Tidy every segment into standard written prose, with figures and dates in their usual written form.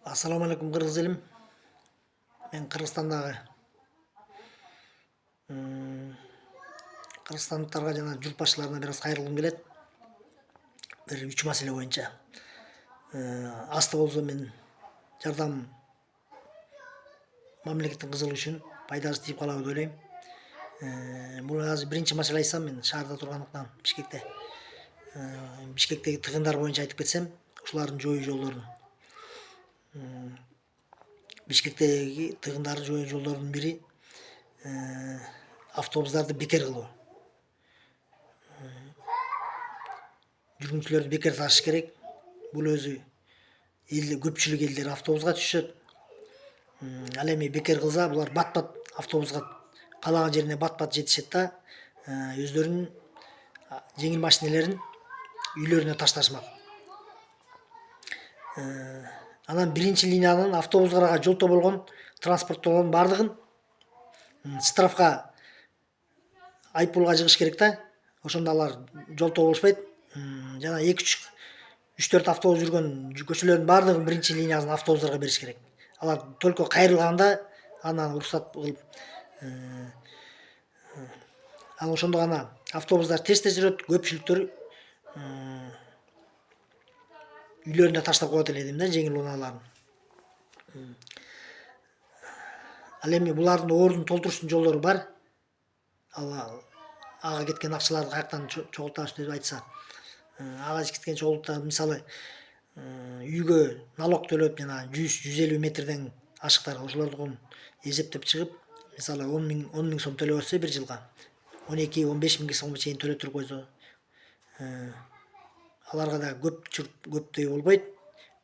Assalamu alaikum Kırgız elim. Men Kırgızstandагы Kırgızстандыктарга жана журт башчыларына бир аз кайрылгым келет. Бир 3 маселе боюнча. Асты болсо мен жардам мамлекеттин кызыгы үчүн пайдасы тийип калабы деп ойлойм. Бул азыр биринчи маселе айтсам, мен шаарда тургандыктан Бишкекте. Бишкектеги тыгындар боюнча айтып кетсем, ушулардын жоюу жолдорун. Бишкектеги тыгындарды жоюу жолдордун бири автобустарды бекер кылуу. Жүргүнчүлөрдү бекер ташыш керек. Бул өзү көпчүлүк элдер автобуска түшөт. Ал эми бекер кылса, булар бат-бат автобуска каалаган жерине бат-бат жетишет да, өздөрүнүн жеңил машинелерин үйлөрүнө ташташмак. Анан биринчи линиянын автобустарга жолто болгон транспорттордун бардыгын штрафка, айыппулга жыгыш керек да. Ошондо алар жолто болушпайт. Жана 2-3-4 автобус жүргөн көчөлөрдүн бардыгын биринчи линиянын автобустарга бериш керек. Алар только кайрылганда анан уруксат кылып, ал ошондо гана автобустар тез-тез жүрөт, көпчүлүктөр үйлөрүнө таштап коет эле дейм да, жеңил унааларын. Ал эми булардын ордун толтуруштун жолдору бар. Ага кеткен акчаларды каяктан чогултабыз деп айтса, ага кеткен чогултта, мисалы, үйгө налог төлөп, жана 100-150 метрден ашыктар ошолордун эсептеп чыгып, мисалы 10 000 сом төлөп атса бир жылга 12-15 000 сомго чейин төлөтүрүп койсо, аларга да көптөй болбойт,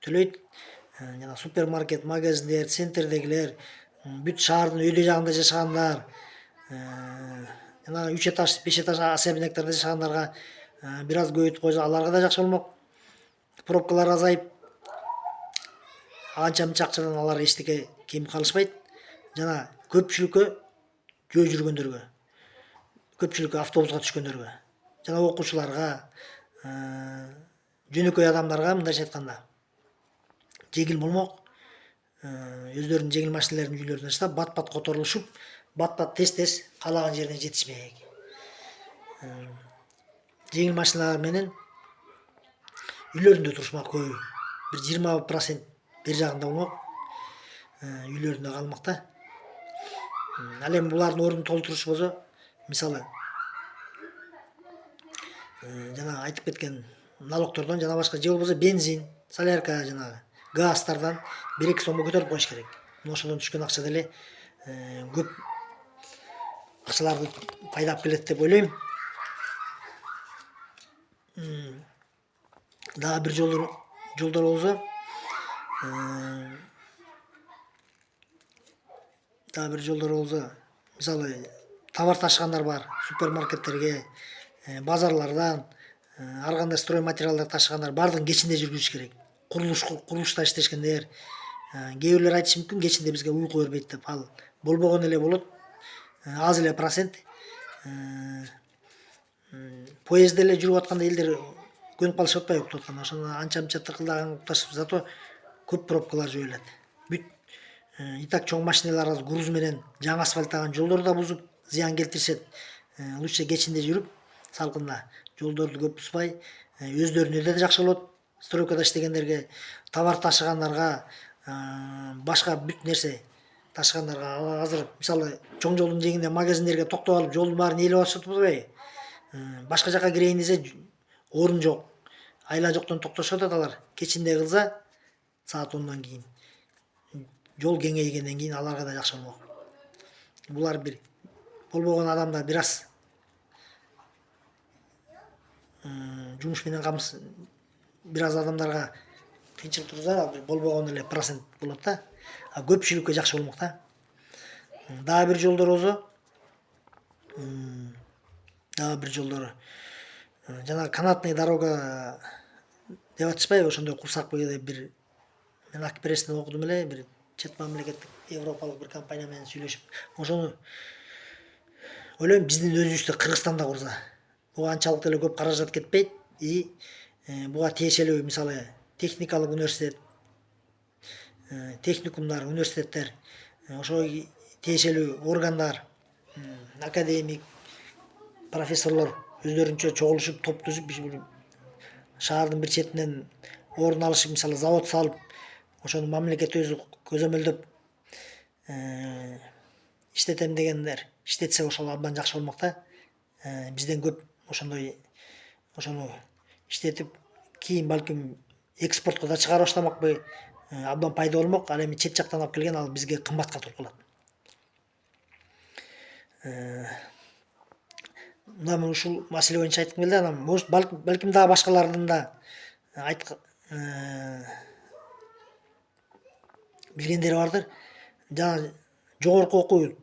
төлөйт. Жана супермаркет, магазиндер, центрдегилер, бүт шаардын өйдө жагында жашагандар, жана 3 этаж, 5 этаж особняктарда жашагандарга бир аз көбөйтүп койсо, аларга да жакшы болмок. Пробкалар азайып, анча мынча акчадан алар эчтеке кем калышпайт. Жана көпчүлүккө жөө жүргөндөргө, көпчүлүккө автобуска түшкөндөргө, жана окуучуларга, жөнөкөй адамдарга, мындайча айтканда, жеңил болмок. Өздөрүнүн жеңил машинелерин үйлөрүнө таштап, бат-бат которулушуп, бат-бат тез-тез каалаган жерине жетишмек. Жеңил машиналар менен үйлөрүндө турушмак көбү. Бир 20% бер жагында болмок, үйлөрүндө калмак да. Ал эми булардын ордун толтуруш болсо, мисалы, жана айтып кеткен налогтордон, жана башка, же болбосо бензин, солярка, жана газдардан 1-2 сомго көтөрүп коюш керек. Ошодон түшкөн акча деле көп акчаларды пайдап келет деп ойлойм. Дагы бир жолдор болсо, мисалы, товар ташыгандар бар, супермаркеттерге, базарлардан, ар кандай строй материалдар ташыгандар бардыгын кечинде жүргүзүш керек. Курулушта иштешкендер, кээ бирлер айтышы мүмкүн, кечинде бизге уйку бербейт деп. Ал болбогон эле болот. Аз эле процент. Поездде эле жүрүп атканда элдер көнүп калышып атпайбы уктап атканда. Ошондо анча-мынча тыркылдаган укташып зато көп пробкалар жоюлат. Бүт и так чоң машиналар азыр груз менен жаңы асфальттаган жолдорду да бузуп, зыян келтиришет. Лучше кечинде жүрүп, салкында, жолдорду көп бузбай, өздөрүнө да жакшы болот. Стройкада иштегендерге, товар ташыгандарга, башка бүт нерсе ташыгандарга, азыр мисалы чоң жолдун жээгинде магазиндерге токтоп алып, жолдун баарын ээлеп атышат атпайбы? Башка жака кирейин десе орун жок, айла жоктон токтошуп атат алар. Кечинде кылса, саат 10дон кийин, жол кеңейгенден кийин аларга да жакшы болмок. Булар бир болбогон адамдар бир аз жумуш менен бир аз адамдарга кыйынчылык турса, болбогон эле процент болот да. А көпчүлүккө жакшы болмок да. Дагы бир жолдору, жана канатный дорога деп атышпайбы, ошондой курсак боюда бир, мен Акпрессте окудум эле, бир чет мамлекеттик европалык бир компания менен сүйлөшүп, ошону ойлойм биздин өзүбүздө Кыргызстанда курса. Буга анчалык деле көп каражат кетпейт и буга тиешелүү, мисалы, техникалык университет, техникумдар, университеттер, ошого тиешелүү органдар, академик, профессорлор өздөрүнчө чогулушуп, топ түзүп, шаардын бир четинен орун алышып, мисалы завод салып, ошону мамлекет өзү көзөмөлдөп иштетем дегендер иштетсе ошол абдан жакшы болмок да. Бизден көп ошону иштетип, кийин балким экспортко да чыгара баштамакпы, абдан пайда болмок. Ал эми чет жактан алып келген, ал бизге кымбатка туруп калат. Мына ушул маселе боюнча айткым келди. Анан может балким дагы башкалардын да билгендери бардыр. Жана жогорку окуу,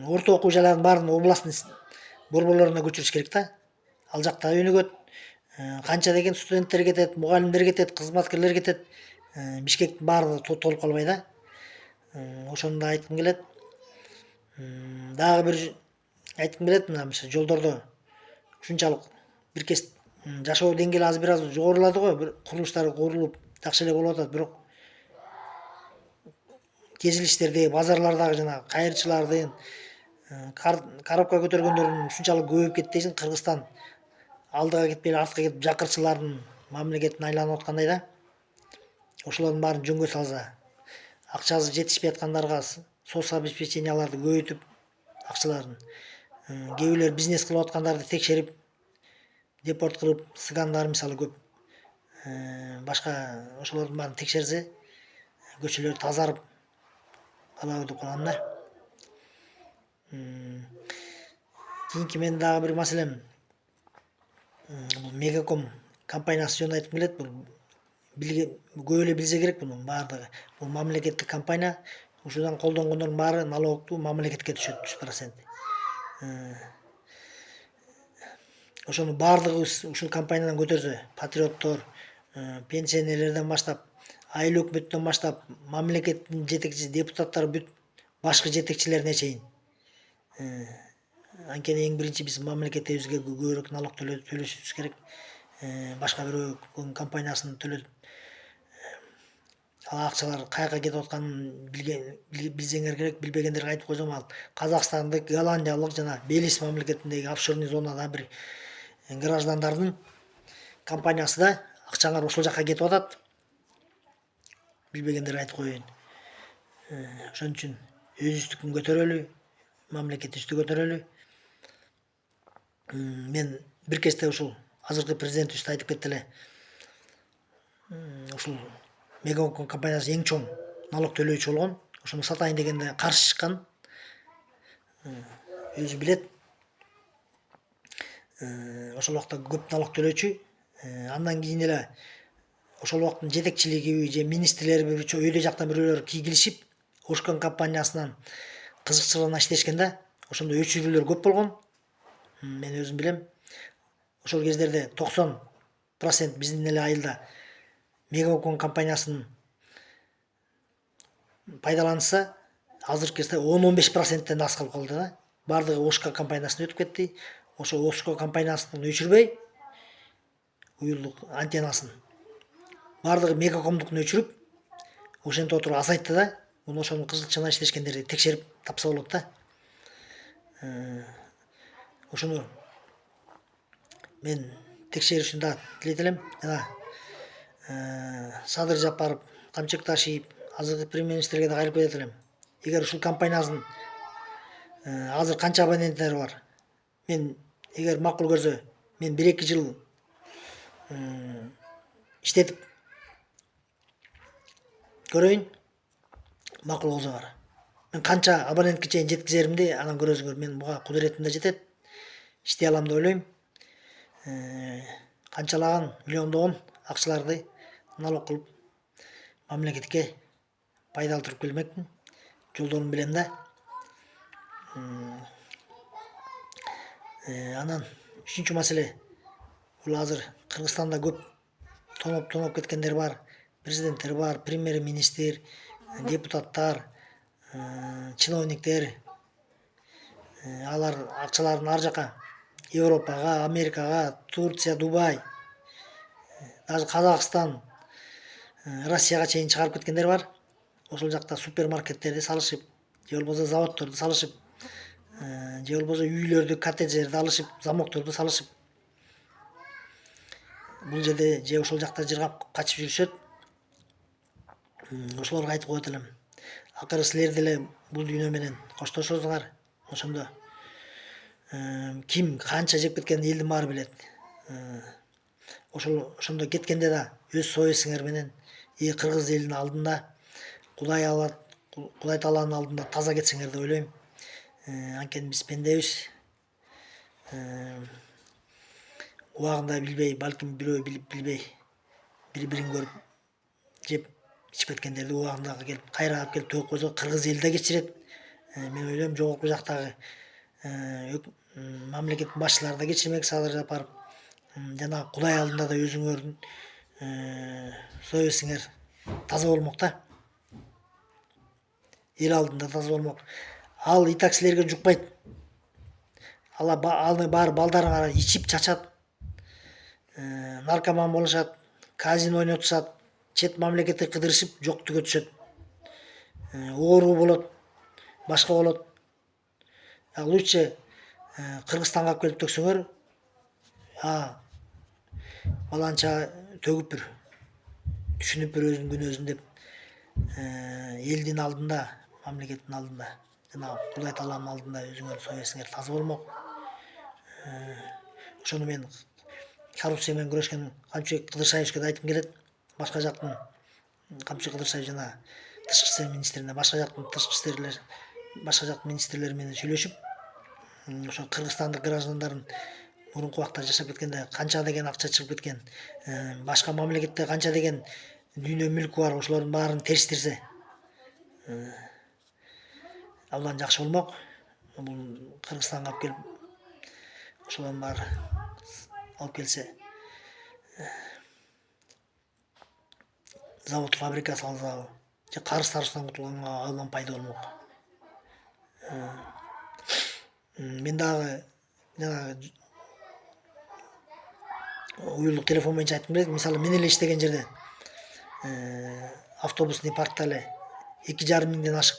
орто окуу жайлардын баарын областтын борборлоруна көчүрүш керек да. Ал жакта өнүгөт. Канча деген студенттер кетет, мугалимдер кетет, кызматкерлер кетет. Бишкектин баары толуп калбай да. Ошону да айткым келет. Дагы бир айткым келет, мына жолдордо ушунчалык биркес жашоо деңгээли бир аз жогорулады го, бир курулуштар курулуп жакшы эле болуп атат, бирок кезилиштерде, базарлардагы жана кайырчылардын, коробка көтөргөндөрдүн ушунчалык көбөйүп кетти десин. Кыргызстан алдыга кетпей эле артка кетип, жакырчылардын мамлекетине айланып аткандай да. Ошолордун баарын жөнгө салса, акчасы жетишпей аткандарга соцобеспеченияларды көбөйтүп, акчаларын, кээ бирлер бизнес кылып аткандарды текшерип, депорт кылып, сыгандар мисалы көп. Башка ошолордун баарын текшерсе, көчөлөр тазарып калабы деп калам да. Кийинки менин дагы бир маселем, бул Мегаком компаниясы жөнүндө айткым келет. Бул көп эле билсе керек мунун баардыгы. Бул мамлекеттик компания. Ушудан колдонгондордун баары налогту мамлекетке түшөт 3%. Ошону баардыгыбыз ушул компаниядан көтөрсө, патриоттор, пенсионерлерден баштап, айыл өкмөттөн баштап, мамлекеттин жетекчиси, депутаттар, бүт башкы жетекчилерине чейин. Анткени эң биринчи биз мамлекетибизге көбүрөөк налог төлөшүбүз керек. Башка бирөөнүн компаниясынын төлөп, ал акчалар каяка кетип атканын билсеңер керек. Билбегендерге айтып койсом, ал Казакстандык, Голландиялык жана Белиз мамлекетиндеги офшорный зонада бир граждандардын компаниясы да. Акчаңар ошол жака кетип атат. Билбегендерге айтып коеюн. Ошон үчүн өзүбүздүкүн көтөрөлү, мамлекетибизди көтөрөлү. Мен бир кезде ушул азыркы президентибиз айтып кетти эле. Ушул Мегаком компаниясы эң чоң налог төлөөчү болгон. Ошону сатайын дегенде каршы чыккан. Өзү билет. Ошол убакта көп налог төлөөчү. Андан кийин эле ошол убакыттын жетекчилиги же министрлери өйдө жактан бирөөлөр кийлигишип, Ошкон компаниясынан кызыкчылыгына иштешкен да. Ошондо өчүрүүлөр көп болгон. Мен өзүм билем. Ошол кездерде 90% биздин эле айылда Мегаком компаниясын пайдаланса, азыркы кезде 10-15%тен аз калып калды да. Бардыгы Ошко компаниясына өтүп кетти. Ошо Ошко компаниясын өчүрбөй, уюлдук антеннасын бардыгы Мегакомдукун өчүрүп, ошентип отуруп азайтты да. Муну ошонун кызыкчылыгына иштешкендерди текшерип тапса болот да. Ошону мен текшеришин да тилейт элем. Жана Садыр Жапаров, Камчык Ташиев, азыркы премьер-министрге да кайрылып кетет элем. Эгер ушул компаниясынын азыр канча абоненттери бар? Мен эгер макул көрсө, мен 1-2 жыл иштетип көрөйүн. Макул болсо бар. Мен канча абонентке чейин жеткизеримди анан көрөсүңөр. Мен буга кудуретим да жетет. Иштей алам деп ойлойм. Канчалаган миллиондогон акчаларды налог кылып мамлекетке пайдалтырып келмекмин. Жолдорун билем да. Анан үчүнчү маселе, бул азыр Кыргызстанда көп тоноп кеткендер бар. Президенттер бар, премьер-министр, депутаттар, чиновниктер. Алар акчаларын ар жака Европага, Америкага, Турция, Дубай, даже Казакстан, Россияга чейин чыгарып кеткендер бар. ошол жакта супермаркеттерди салышып, же болбосо заводдорду салышып, же болбосо үйлөрдү, коттедждерди алышып, замокторду салышып, бул жерде же ошол жакта жыргап качып жүрүшөт. Ошолорго айтып коет элем. Акыры силер деле бул дүйнө менен коштошосуңар. Ошондо ким канча жеп кеткенин элдин баары билет. Ошондо кеткенде да өз совестиңер менен кыргыз элинин алдында, Кудай Тааланын алдында таза кетсеңер деп ойлойм. Анткени биз пендебиз. Убагында билбей, балким бирөө билип билбей бири-бирин көрүп жеп ичип кеткендерди убагында келип кайра алып келип төгүп койсо кыргыз эли да кечирет. Мен ойлойм жогорку жактагы мамлекеттин башчылары да кечирмек Садыр Жапаров. Жана Кудай алдында да өзүңөрдүн совестиңер таза болмок да. Эл алдында таза болмок. Ал итак силерге жукпайт. Аны баары балдарыңар ичип чачат, наркоман болушат, казино ойнотушат, чет мамлекетти кыдырышып жок түгөтүшөт. Оору болот, башка болот. Лучше Кыргызстанга алып келип төксөңөр, баланча төгүп түшүнүп өзүнүн күнөөсүн деп элдин алдында, мамлекеттин алдында жана Кудай Тааланын алдында өзүңөр совестиңер таза болмок. Ошону мен коррупция менен күрөшкен Камчыбек Кыдыршаевичке да айткым келет. Башка жактын Камчыбек Кыдыршаев жана тышкы иштер министрине, башка жактын министрлери менен сүйлөшүп, ошо кыргызстандык граждандардын мурунку убакта жашап кеткенде канча деген акча чыгып кеткен, башка мамлекетте канча деген дүйнө мүлкү бар, ошолордун баарын териштирсе абдан жакшы болмок. Бул Кыргызстанга алып келип ошолордун баары алып келсе, завод, фабрика салсабы, же карыз тарыштан кутулганга абдан пайда болмок. Мен дагы жанагы уюлдук телефон боюнча айткым келет. Мисалы мен эле иштеген жерде автобусный паркта эле 2,5 миңден ашык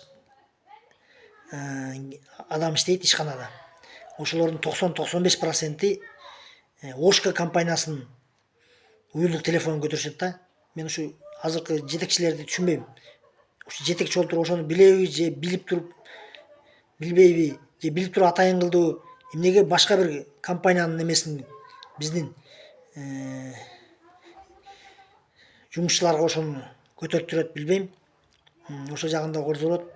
адам иштейт ишканада. Ошолордун 90-95% Ошка компаниясынын уюлдук телефонун көтөрүшөт да. Мен ушу азыркы жетекчилерди түшүнбөйм. Ушу жетекчи болуп туруп ошону билеби же билип туруп билбейби, же билип туруп атайын кылдыбы? Эмнеге башка бир компаниянын эмесин биздин жумушчуларга ошону көтөртүрөт билбейм. Ошол жагын да көрсө болот.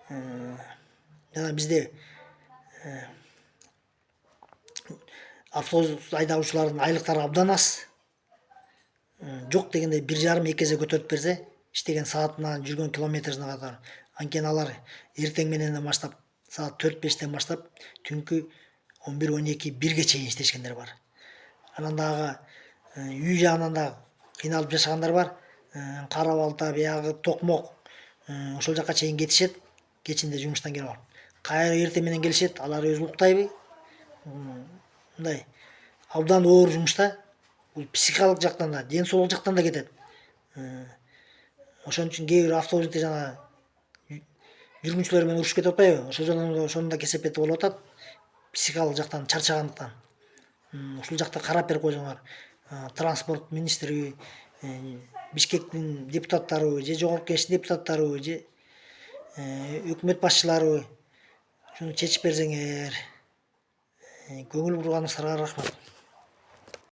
Жана бизде автобус айдоочулардын айлыктары абдан аз. Жок дегенде 1,5-2 эсе көтөрүп берсе, иштеген саатына, жүргөн километрине катар. Анткени алар эртең мененден баштап, саат 4-5тен баштап түнкү 11-12-1ге чейин иштешкендер бар. Анан дагы үй жагынан да кыйналып жашагандар бар. Кара балта, биягы токмок ошол жака чейин кетишет. Кечинде жумуштан келип алып. Кайра эртең менен келишет, алар өзү уктайбы? Мындай абдан оор жумуш да. Бул психикалык жактан да, ден соолук жактан да кетет. Ошон үчүн кээ бир автобусте жана жүргүнчүлөр менен урушуп кетип атпайбы? Ошонун да кесепети болуп атат. Психикалык жактан чарчагандыктан. Ушул жакта карап берип койсоңор, транспорт министри, Бишкектин депутаттары, же жогорку кеңештин депутаттары, же өкмөт башчылары ушуну чечип берсеңер. Көңүл бурганыңыздарга рахмат.